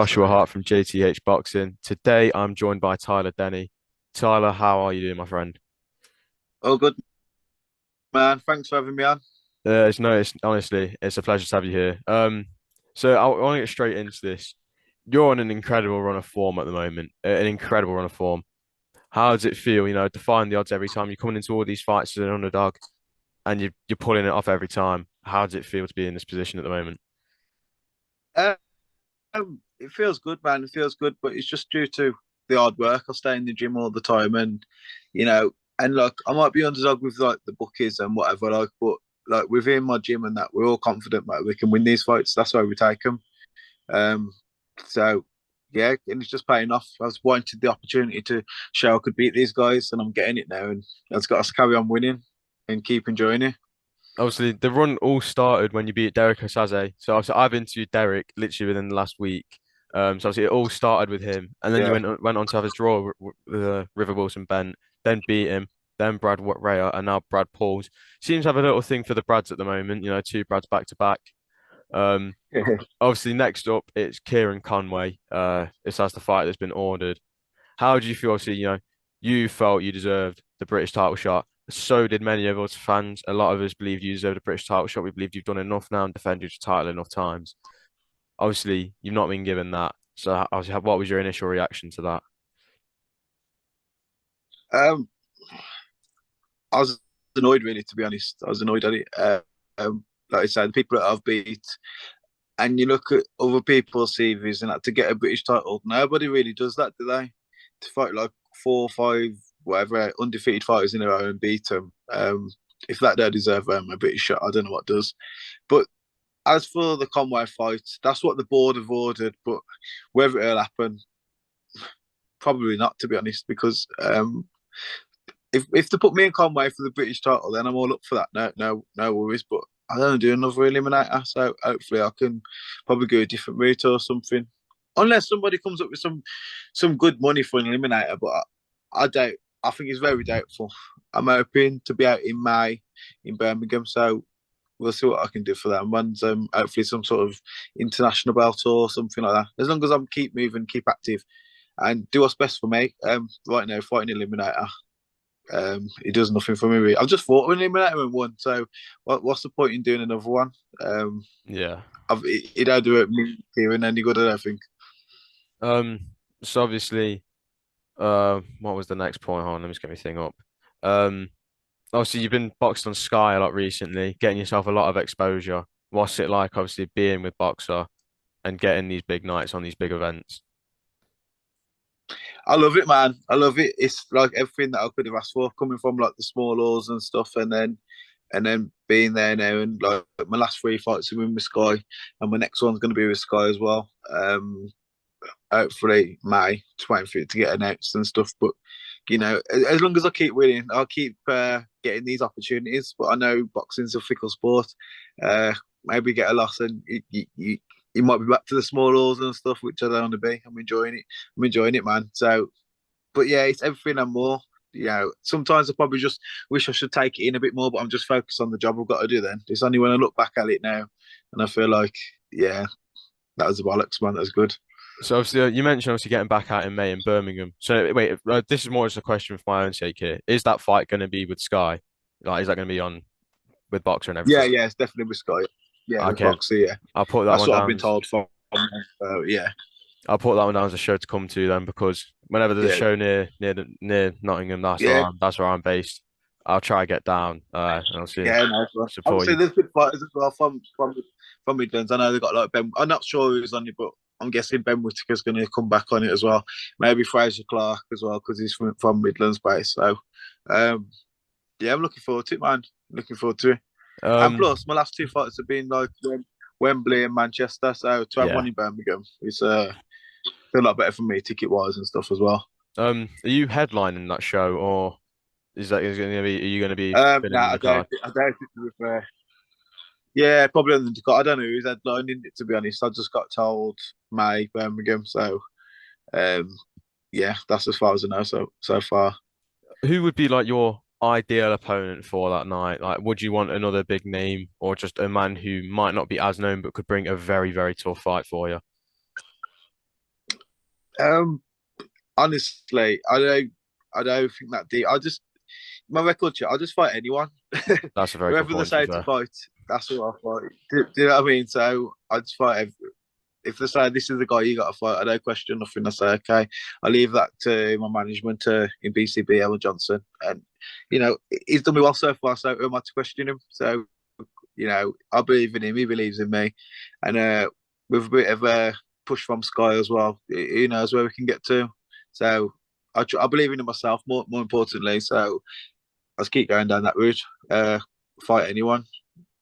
Joshua Hart from JTH Boxing. Today I'm joined by Tyler Denny. Tyler, how are you doing, my friend? Oh, good man. Thanks for having me on. It's honestly, it's a pleasure to have you here. So I want to get straight into this. You're on an incredible run of form at the moment, an incredible run of form. How does it feel, defying the odds every time you're coming into all these fights as an underdog and you're pulling it off every time? How does it feel to be in this position at the moment? It feels good, man. It feels good, but it's just due to the hard work. I stay in the gym all the time, and you know, and like I might be underdog with like the bookies and whatever, like, but like within my gym and that, we're all confident that we can win these fights. That's why we take them. Um, so yeah, and it's just paying off. I was wanted the opportunity to show I could beat these guys, and I'm getting it now, and I've got to carry on winning and keep enjoying it. Obviously, the run all started when you beat Derek Osaze. So obviously, I've interviewed Derek literally within the last week. So obviously, it all started with him, and then you Yeah. went on to have a draw with River Wilson Bent, then beat him, then Brad Raya, and now Brad Pauls. Seems to have a little thing for the Brads at the moment. Two Brads back to back. Um, Obviously, next up it's Kieran Conway. This has the fight that's been ordered. How do you feel? Obviously, you felt you deserved the British title shot. So did many of us fans. A lot of us believed you deserved a British title shot. We believed you've done enough now and defended your title enough times. Obviously, you've not been given that. So, obviously, what was your initial reaction to that? um, I was annoyed, really, to be honest. I was annoyed at it. Like I said, the people that I've beat, and you look at other people's CVs and that to get a British title, nobody really does that, do they? To fight like four, five, whatever, undefeated fighters in a row and beat them. If that don't deserve a British shot, I don't know what does. But as for the Conway fight, that's what the board have ordered. But whether it'll happen, probably not, to be honest, because if they put me in Conway for the British title, then I'm all up for that. No worries. But I don't do another eliminator, so hopefully I can probably go a different route or something. Unless somebody comes up with some good money for an eliminator, but I doubt. I think it's very doubtful. I'm hoping to be out in May in Birmingham, so we'll see what I can do for that. And hopefully some sort of international belt or something like that. As long as I'm keep moving, keep active, and do what's best for me. Right now, fighting eliminator, he does nothing for me. Really. I've just fought with him and won. So what's the point in doing another one? Um, Yeah. he don't do it me here and any good. I don't think. Um, so obviously, what was the next point? Hold on, let me just get my thing up. Obviously you've been boxed on Sky a lot recently, getting yourself a lot of exposure. What's it like, obviously, being with Boxer and getting these big nights on these big events? I love it, man. I love it. It's like everything that I could have asked for, coming from like the small laws and stuff, and then being there now, and like my last three fights have been with Sky, and my next one's going to be with Sky as well. Hopefully May, just waiting for it to get announced and stuff. But as long as I keep winning, I'll keep getting these opportunities. But I know boxing's a fickle sport. Maybe get a loss and you might be back to the small halls and stuff, which I don't want to be. I'm enjoying it. I'm enjoying it, man. So, but yeah, it's everything and more. Sometimes I probably just wish I should take it in a bit more, but I'm just focused on the job I've got to do. Then it's only when I look back at it now, and I feel like, yeah, that was the bollocks, man. That was good. So obviously, you mentioned obviously getting back out in May in Birmingham. So wait, this is more just a question for my own sake here. Is that fight going to be with Sky? Like, is that going to be on with Boxer and Yeah, everything? yeah, it's definitely with Sky. Yeah, with Okay, Boxer. Yeah, I'll put that that's one what I've down. been told from. Yeah, I'll put that one down as a show to come to then, because whenever there's a yeah, show near Nottingham, yeah, that's where I'm based. I'll try to get down, and I'll see yeah. Nice one. support Obviously, you. there's good fighters as well from Midlands. I know they've got like Ben. I'm not sure who's on it, but I'm guessing Ben Whitaker's going to come back on it as well. Maybe Fraser Clark as well because he's from Midlands base. So, um, yeah, I'm looking forward to it, man. Looking forward to it. And Um, plus, my last two fights have been like Wembley and Manchester. So to have one yeah. in Birmingham is a lot better for me ticket wise and stuff as well. Are you headlining that show, or is going to be? Are you going to be No, filling in the card? I doubt it. To be fair. Yeah, probably on the I don't know who's headlining it, to be honest. I just got told May Birmingham, so um, yeah, that's as far as I know so far. Who would be like your ideal opponent for that night? Like, would you want another big name, or just a man who might not be as known but could bring a very, very tough fight for you? Um, honestly, I don't think that deep. I just my record check. I'll just fight anyone. That's a very good Whoever they point, to be say to fair. fight, that's who I fight. Do you know what I mean? So I just fight. If they say this is the guy you got to fight, I don't question nothing. I say okay. I leave that to my management in BCB, Ellen Johnson, and he's done me well so far. So who am I to question him? So I believe in him. He believes in me, and with a bit of a push from Sky as well, who knows where we can get to. So I believe in myself more importantly. So let's keep going down that route. Fight anyone.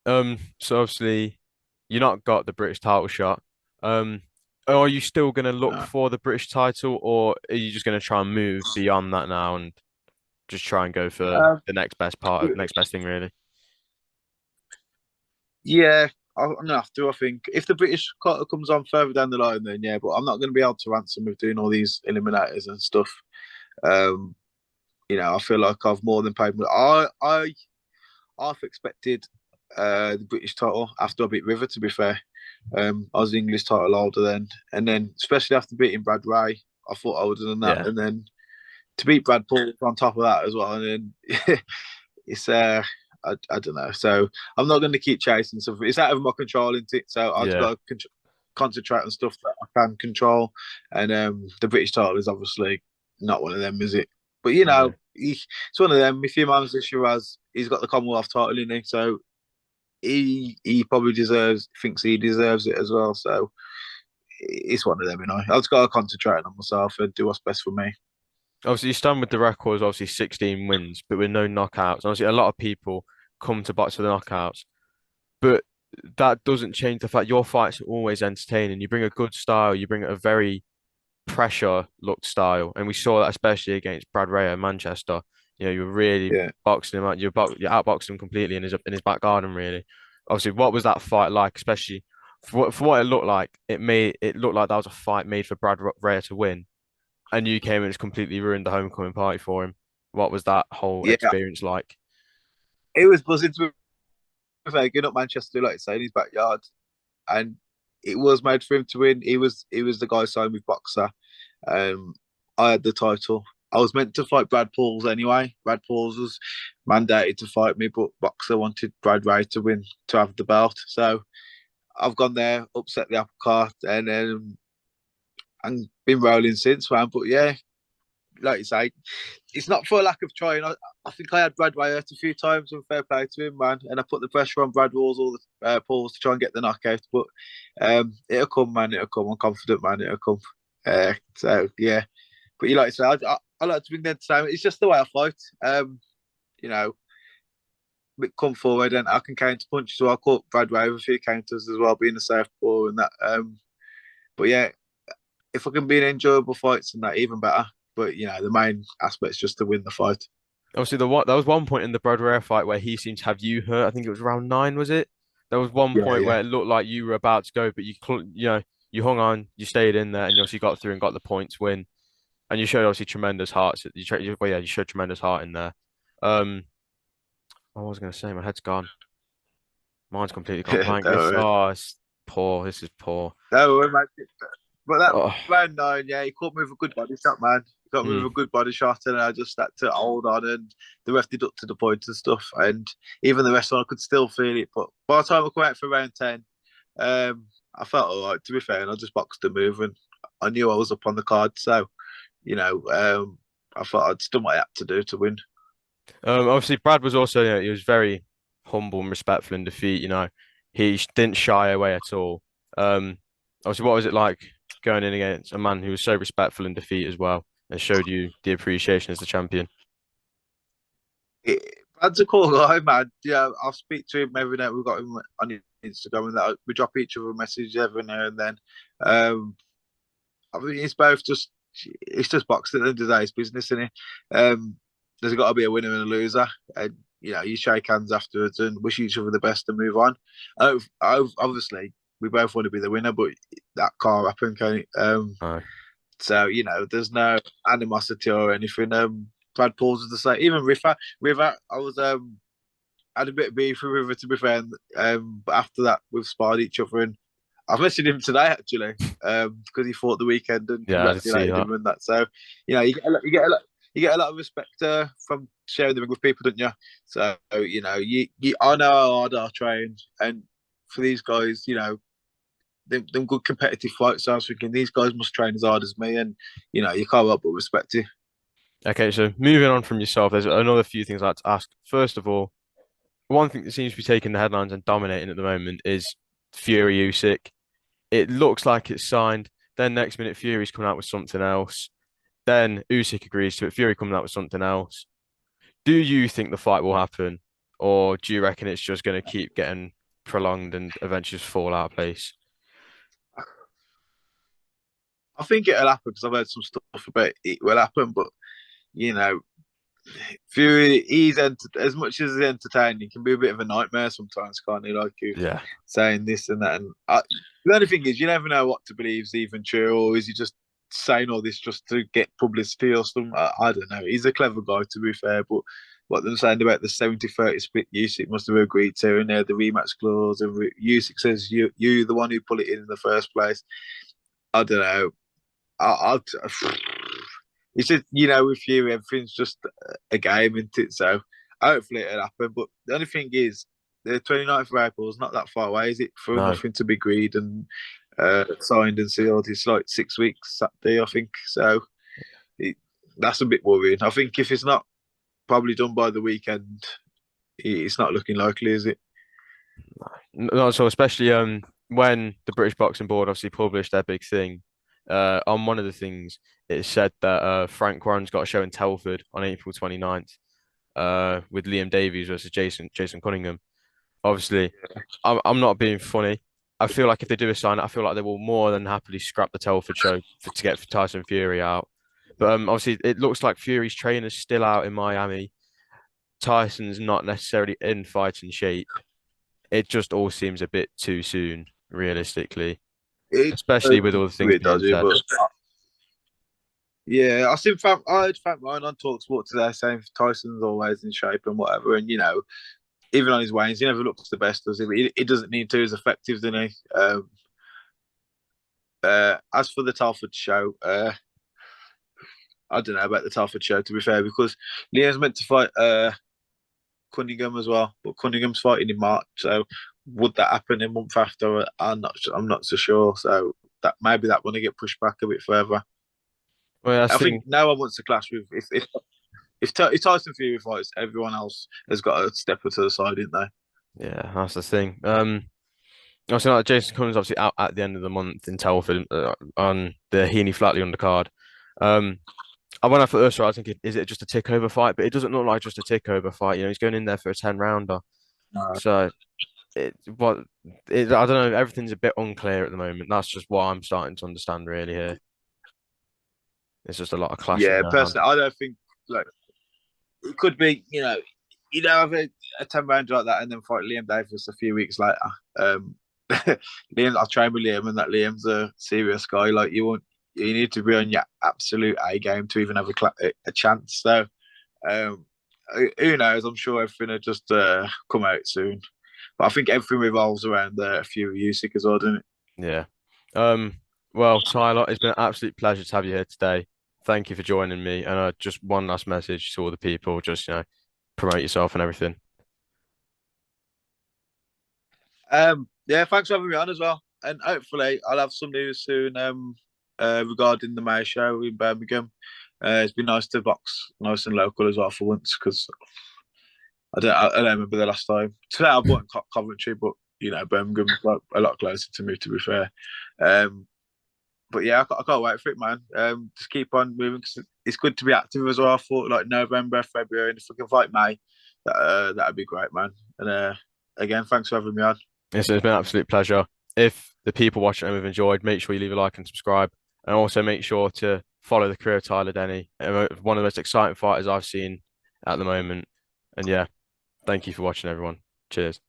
So obviously you're not got the British title shot. Um, are you still gonna look No. for the British title, or are you just gonna try and move beyond that now and just try and go for Um, the next best part of next best thing, really? yeah, I'm gonna have to. I think if the British title comes on further down the line, then yeah. But I'm not going to be able to ransom with doing all these eliminators and stuff. Um, I feel like I've more than paid. I've expected the British title after I beat River. To be fair, I was the English title holder then, and then especially after beating Brad Ray, I thought I would have done that, Yeah, and then to beat Brad Paul on top of that as well, and then it's I don't know. So I'm not going to keep chasing stuff. It's out of my control, isn't it? So I've yeah, got to concentrate on stuff that I can control, and the British title is obviously not one of them, is it? But yeah. it's one of them. If your man's issue has, he's got the Commonwealth title in it, so he probably thinks he deserves it as well. So it's one of them, I've just got to concentrate on myself and do what's best for me. Obviously, you stand with the records, obviously 16 wins, but with no knockouts. Obviously, a lot of people come to box for the knockouts, but that doesn't change the fact your fights are always entertaining. You bring a good style, you bring a very pressure looked style, and we saw that especially against Brad Ray in Manchester. You were really Yeah, boxing him out. You outboxed him completely in his back garden, really. Obviously, what was that fight like? Especially for what it looked like, it looked like that was a fight made for Ray to win, and you came and just completely ruined the homecoming party for him. What was that whole yeah. experience like? It was buzzing to be fair, getting up Manchester, like I say, in his backyard, and it was made for him to win. He was the guy signed with Boxer. Um, I had the title. I was meant to fight Brad Pauls anyway. Brad Pauls was mandated to fight me, but Boxer wanted Brad Ray to win to have the belt. So I've gone there, upset the apple cart, and been rolling since, man. But yeah, like you say, it's not for a lack of trying. I think I had Brad Ray hurt a few times, and fair play to him, man. And I put the pressure on Brad Walls all the Pauls to try and get the knockout. But it'll come, man. It'll come. I'm confident, man. It'll come. So yeah, but you like to say, I like to bring the entertainment. It's just the way I fight. You know, come forward and I can counter punch. So I caught Brad Ray with a few counters as well, being a southpaw and that. But yeah, if I can be in enjoyable fights and that, even better. But the main aspect's just to win the fight. Obviously, there was one point in the Brad Ray fight where he seemed to have you hurt. I think it was round nine, was it? There was one Yeah, point yeah, where it looked like you were about to go, but you hung on, you stayed in there, and you obviously got through and got the points win. And you showed obviously tremendous heart. Well, yeah, you showed tremendous heart in there. Um, what was I going to say? My head's gone. Mine's completely gone yeah. blank. Don't worry. It's poor. This is poor. Don't worry, mate. But that Oh, round nine, yeah, he caught me with a good body shot, man. He got me with mm. a good body shot, and I just had to hold on, and the ref deducted the points and stuff. And even the rest of I could still feel it. But by the time I come out for round 10, I felt all right, to be fair, and I just boxed the move, and I knew I was up on the card. So, you know, um, I thought I'd done what I had to do to win. Obviously, Brad was also, he was very humble and respectful in defeat. He didn't shy away at all. Um, Obviously, what was it like going in against a man who was so respectful in defeat as well and showed you the appreciation as the champion? Brad's a cool guy, man. Yeah, I'll speak to him every night. We've got him on Instagram and that. We drop each other a message every now and then. Um, I think it's just boxing at the end of the day. It's business, isn't it? There's got to be a winner and a loser. And, you shake hands afterwards and wish each other the best and move on. Obviously, we both want to be the winner, but that can't happen, can it? Oh, So, there's no animosity or anything. Brad Pauls was the same. Even River, I was had a bit of beef with River to be fair. But after that, we've sparred each other, and I've messaged him today actually, because he fought the weekend and Yeah, I did see congratulated that. him and that. So, you get a lot of respect from sharing the ring with people, don't you? So, I know how hard I train, and for these guys, them good competitive fights. So I was thinking these guys must train as hard as me, and you can't help but respect it. Okay, so moving on from yourself, there's another few things I'd like to ask. First of all, one thing that seems to be taking the headlines and dominating at the moment is Fury Usyk. It looks like it's signed. Then next minute, Fury's coming out with something else. Then Usyk agrees to it. Fury coming out with something else. Do you think the fight will happen, or do you reckon it's just going to keep getting prolonged and eventually just fall out of place? I think it'll happen because I've heard some stuff about it will happen, but you know, Fury, as much as he's entertaining, he can be a bit of a nightmare sometimes, can't he? Like you Yeah, saying this and that. And the only thing is, you never know what to believe is even true, or is he just saying all this just to get publicity or something? I don't know. He's a clever guy, to be fair, but what they're saying about the 70-30 split, Usyk must have agreed to, and the rematch clause, and Usyk says you the one who put it in the first place. I don't know. I it's just with you, everything's just a game, isn't it? So hopefully it'll happen. But the only thing is, the 29th of April is not that far away, is it? For no. nothing to be agreed and signed and sealed, it's like 6 weeks Saturday, I think. So it, that's a bit worrying. I think if it's not probably done by the weekend, it's not looking likely, is it? No, so especially when the British Boxing Board obviously published their big thing, on one of the things it said that Frank Warren's got a show in Telford on April 29th, with Liam Davies versus Jason Cunningham. Obviously, I'm not being funny. I feel like if they do a sign, I feel like they will more than happily scrap the Telford show to get Tyson Fury out. But obviously, it looks like Fury's trainer's still out in Miami. Tyson's not necessarily in fighting shape. It just all seems a bit too soon, realistically, It, especially with all the things it being does, yeah, said. but yeah, I heard Frank Ryan on Talksport today saying Tyson's always in shape and whatever, and even on his weightings, he never looks the best, does he? But he doesn't need to. He's effective, doesn't he? As for the Telford show, I don't know about the Telford show, to be fair, because Liam's meant to fight Cunningham as well, but Cunningham's fighting in March, so would that happen a month after? I'm not so sure. So that maybe that one to get pushed back a bit further. Well, that's I the think thing. no one wants to clash with if Tyson Fury fights, everyone else has got to step to the side, didn't they? Yeah, that's the thing. Obviously, like Jason Cunningham's obviously out at the end of the month in Telford on the Heaney Flatley undercard. Um, when I first saw it, I was thinking, is it just a tick over fight? But it doesn't look like just a tick over fight. He's going in there for a 10 rounder. No. So what I don't know. Everything's a bit unclear at the moment. That's just what I'm starting to understand really here. It's just a lot of clashing Yeah, going on. personally, I don't think like it could be. You don't have a 10 round like that and then fight Liam Davis a few weeks later. Um, Liam, I trained with Liam, and that Liam's a serious guy. Like you need to be on your absolute A game to even have a chance. So, um, who knows? I'm sure everything will just come out soon. But I think everything revolves around a few Usyk as well, doesn't it? Yeah. Um. Well, Tyler, it's been an absolute pleasure to have you here today. Thank you for joining me. And just one last message to all the people: just promote yourself and everything. Yeah, thanks for having me on as well. And hopefully, I'll have some news soon regarding the May show in Birmingham. It's been nice to box nice and local as well for once because I don't remember the last time. Today I bought in Coventry, but Birmingham's like a lot closer to me, to be fair. Um, but yeah, I can't wait for it, man. Just keep on moving because it's good to be active as well. I thought like November, February, and if we can fight May, that'd be great, man. And again, thanks for having me on. It's been an absolute pleasure. If the people watching have enjoyed, make sure you leave a like and subscribe, and also make sure to follow the career of Tyler Denny, one of the most exciting fighters I've seen at the moment. And yeah, thank you for watching, everyone. Cheers.